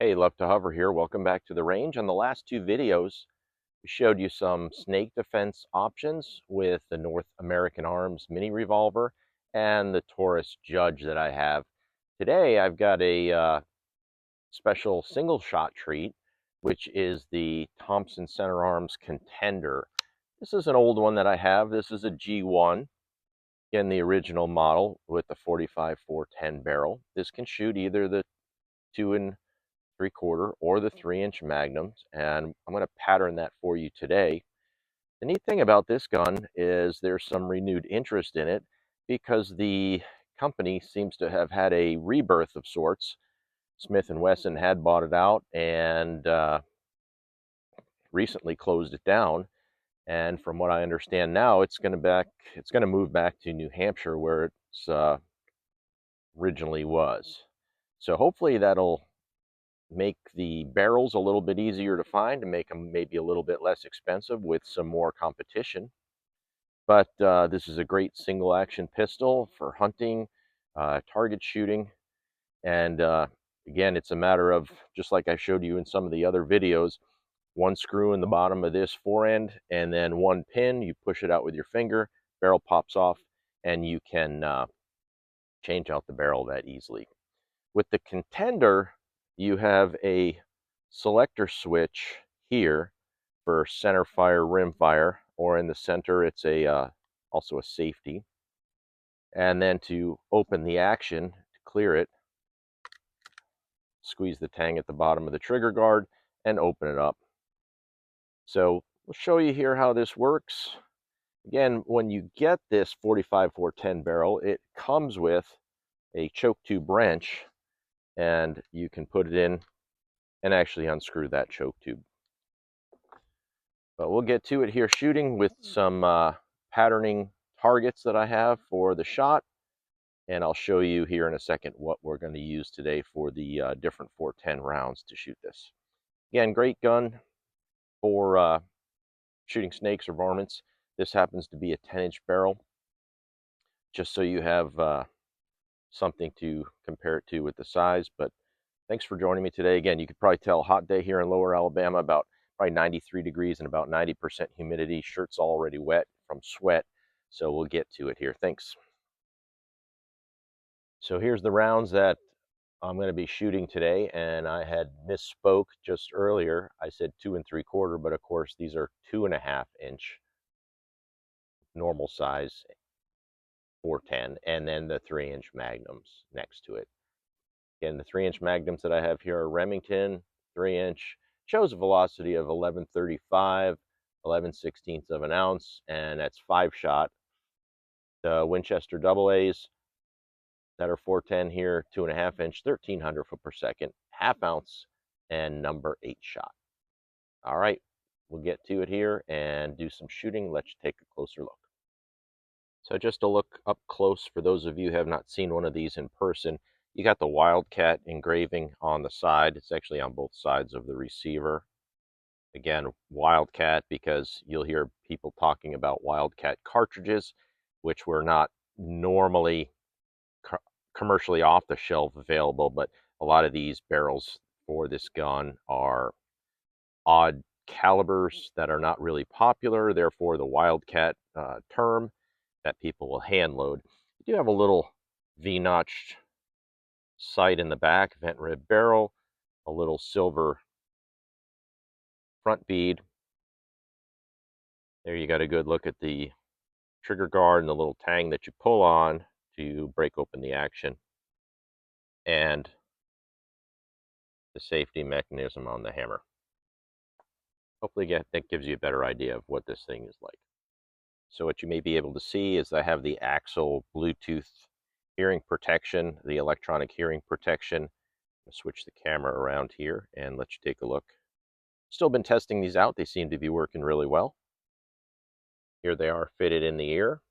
Hey, Love to Hover here. Welcome back to the range. On the last two videos, we showed you some snake defense options with the North American Arms mini revolver and the Taurus Judge that I have. Today, I've got a special single shot treat, which is the Thompson Center Arms Contender. This is an old one that I have. This is a G1, again, the original model with the 45 410 barrel. This can shoot either the 2 3/4 or the 3-inch magnums, and I'm going to pattern that for you today. The neat thing about this gun is there's some renewed interest in it because the company seems to have had a rebirth of sorts. Smith & Wesson had bought it out and recently closed it down, and from what I understand now, it's going to move back to New Hampshire where it's originally was. So hopefully that'll make the barrels a little bit easier to find and make them maybe a little bit less expensive with some more competition. But this is a great single action pistol for hunting, target shooting, and again, it's a matter of, just like I showed you in some of the other videos, one screw in the bottom of this forend and then one pin. You push it out with your finger, barrel pops off, and you can change out the barrel that easily. With the Contender, you have a selector switch here for center fire, rim fire, or in the center it's also a safety. And then to open the action, to clear it, squeeze the tang at the bottom of the trigger guard and open it up. So we'll show you here how this works. Again, when you get this 45 410 barrel, it comes with a choke tube wrench, and you can put it in and actually unscrew that choke tube. But we'll get to it here shooting with some patterning targets that I have for the shot, and I'll show you here in a second what we're going to use today for the different 410 rounds to shoot this. Again, great gun for shooting snakes or varmints. This happens to be a 10-inch barrel, just so you have something to compare it to with the size. But thanks for joining me today. Again, you could probably tell, hot day here in lower Alabama, about probably 93 degrees and about 90% humidity. Shirt's already wet from sweat, so we'll get to it here. Thanks. So here's the rounds that I'm going to be shooting today, and I had misspoke just earlier. I said 2 3/4, but of course these are 2.5-inch normal size 410, and then the 3-inch magnums next to it. Again, the 3-inch magnums that I have here are Remington 3-inch, shows a velocity of 1135, 11/16 of an ounce, and that's 5-shot. The Winchester AA's that are 410 here, 2.5-inch, 1300 foot per second, half-ounce, and number 8-shot. All right, we'll get to it here and do some shooting. Let's take a closer look. So just to look up close, for those of you who have not seen one of these in person, you got the Wildcat engraving on the side. It's actually on both sides of the receiver. Again, Wildcat, because you'll hear people talking about Wildcat cartridges, which were not normally commercially off the shelf available, but a lot of these barrels for this gun are odd calibers that are not really popular, therefore the Wildcat term that people will hand load. You do have a little V-notched sight in the back, vent rib barrel, a little silver front bead. There you got a good look at the trigger guard and the little tang that you pull on to break open the action, and the safety mechanism on the hammer. Hopefully that gives you a better idea of what this thing is like. So what you may be able to see is I have the Axle Bluetooth hearing protection, the electronic hearing protection. I'll switch the camera around here and let you take a look. Still been testing these out. They seem to be working really well. Here they are fitted in the ear.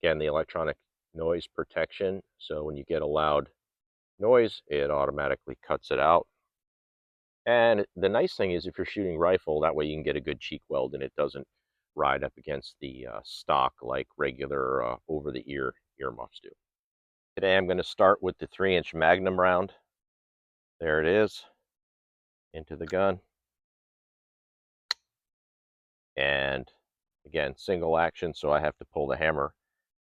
Again, the electronic noise protection. So when you get a loud noise, it automatically cuts it out. And the nice thing is, if you're shooting rifle, that way you can get a good cheek weld and it doesn't ride up against the stock like regular over-the-ear earmuffs do. Today I'm going to start with the 3-inch Magnum round. There it is. into the gun. And again, single action, so I have to pull the hammer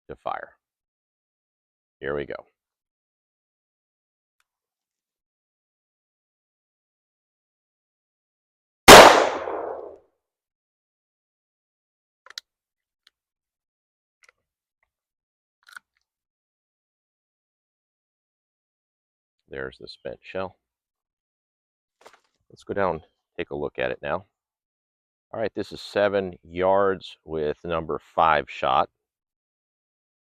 to fire. Here we go. There's the spent shell. Let's go down, take a look at it now. All right, this is 7 yards with number 5 shot.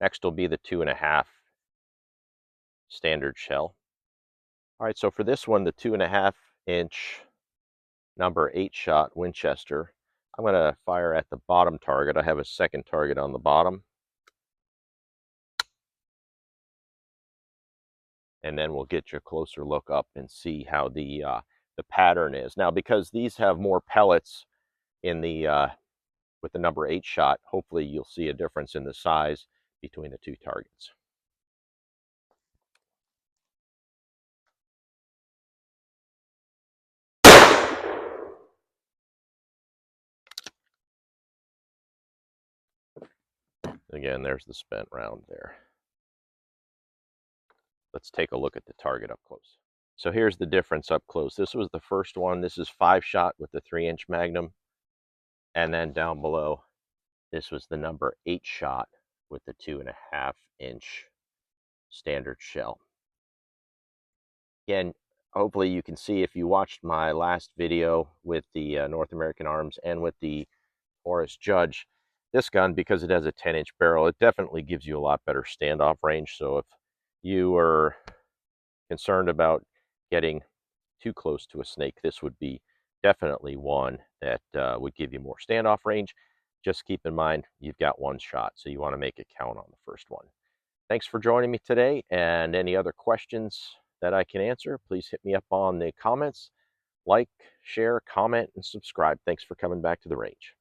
Next will be the 2.5 standard shell. All right, so for this one, the 2.5 inch number 8 shot Winchester, I'm going to fire at the bottom target. I have a second target on the bottom. And then we'll get you a closer look up and see how the pattern is. Now, because these have more pellets in the with the number 8 shot, hopefully you'll see a difference in the size between the two targets. Again, there's the spent round there. Let's take a look at the target up close. So here's the difference up close. This was the first one. This is 5 shot with the 3-inch Magnum. And then down below, this was the number 8 shot with the 2.5 inch standard shell. Again, hopefully you can see if you watched my last video with the North American Arms and with the Taurus Judge, this gun, because it has a 10-inch barrel, it definitely gives you a lot better standoff range. So if you were concerned about getting too close to a snake, this would be definitely one that would give you more standoff range. Just keep in mind, you've got 1 shot, so you want to make it count on the first one. Thanks for joining me today, and any other questions that I can answer, please hit me up on the comments. Like, share, comment, and subscribe. Thanks for coming back to the range.